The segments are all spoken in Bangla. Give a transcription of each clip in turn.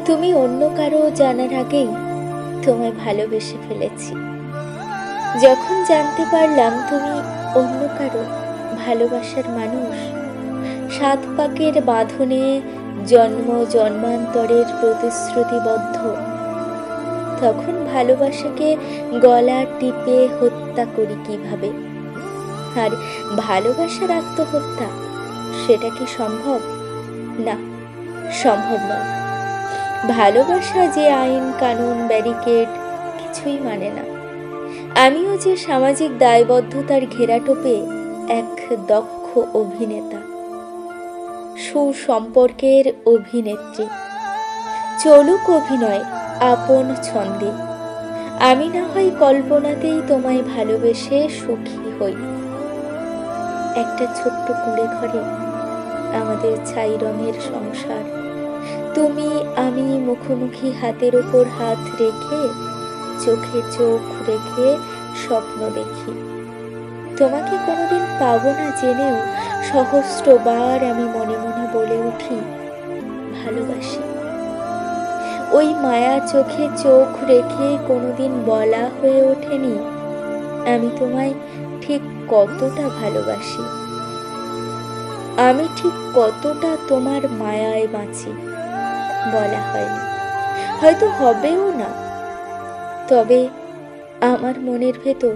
তুমি অন্য কারো জানার আগেই তোমায় ভালোবেসে ফেলেছি। যখন জানতে পারলাম তুমি অন্য কারো ভালোবাসার মানুষ, 7 পাকের বাঁধনে জন্ম জন্মান্তরের প্রতিশ্রুতিবদ্ধ, তখন ভালোবাসাকে গলা টিপে হত্যা করি কিভাবে? আর ভালোবাসার আত্মহত্যা, সেটা কি সম্ভব? না, সম্ভব নয়। ভালোবাসা যে আইন কানুন ব্যারিকেড কিছুই মানে না। আমিও যে সামাজিক দায়বদ্ধতার ঘেরাটোপে এক দক্ষ অভিনেতা, সুসম্পর্কের অভিনেত্রী। চলুক অভিনয় আপন ছন্দে, আমি না হয় কল্পনাতেই তোমায় ভালোবেসে সুখী হই। একটা ছোট্ট কুঁড়ে ঘরে আমাদের ছাই রঙের সংসার, তুমি আমি মুখোমুখি হাতের ওপর হাত রেখে, চোখে চোখ রেখে স্বপ্ন দেখি। তোমাকে কোনোদিন পাবো না জেনেও সহস্রবার আমি মনে মনে বলে উঠি ভালোবাসি। ওই মায়া চোখে চোখ রেখে কোনোদিন বলা হয়ে ওঠেনি আমি তোমায় ঠিক কতটা ভালোবাসি, আমি ঠিক কতটা তোমার মায়ায় বাঁচি। বলা হয়নি, হয়তো হবেও না। তবে আমার মনের ভেতর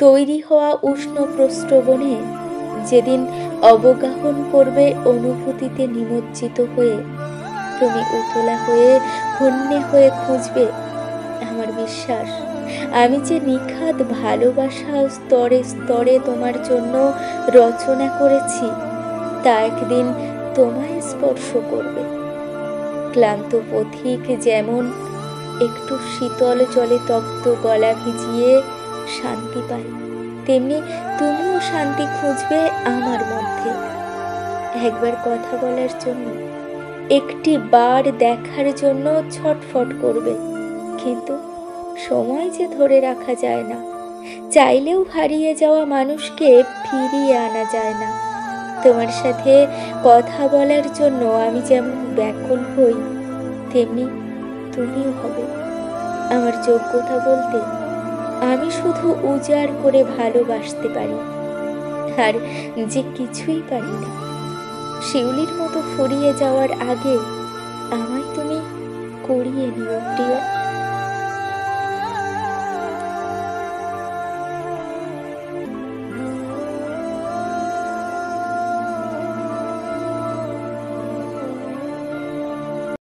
তৈরি হওয়া উষ্ণ প্রস্রবণে যেদিন অবগাহন করবে অনুভূতিতে নিমজ্জিত হয়ে, তুমি উতলা হয়ে হন্যে হয়ে খুঁজবে, আমার বিশ্বাস আমি যে নিখাদ ভালোবাসা স্তরে স্তরে তোমার জন্য রচনা করেছি, তা একদিন তোমায় স্পর্শ করবে। ক্লান্ত পথিক যেমন একটু শীতল জলে তপ্ত গলা ভিজিয়ে শান্তি পায়, তেমনি তুমিও শান্তি খুঁজবে আমার মধ্যে। একবার কথা বলার জন্য, একটি বার দেখার জন্য ছটফট করবে, কিন্তু সময় যে ধরে রাখা যায় না। চাইলেও হারিয়ে যাওয়া মানুষকে ফিরিয়ে আনা যায় না। তোমার সাথে কথা বলার জন্য আমি যেমন ব্যাকুল হই, তেমনি তুমিও হবে। আমার যোগ্যতা বলতে আমি শুধু উজাড় করে ভালোবাসতে পারি, আর যে কিছুই পারি না। শিউলির মতো ফুরিয়ে যাওয়ার আগে আমায় তুমি করিয়ে নিও প্রিয়।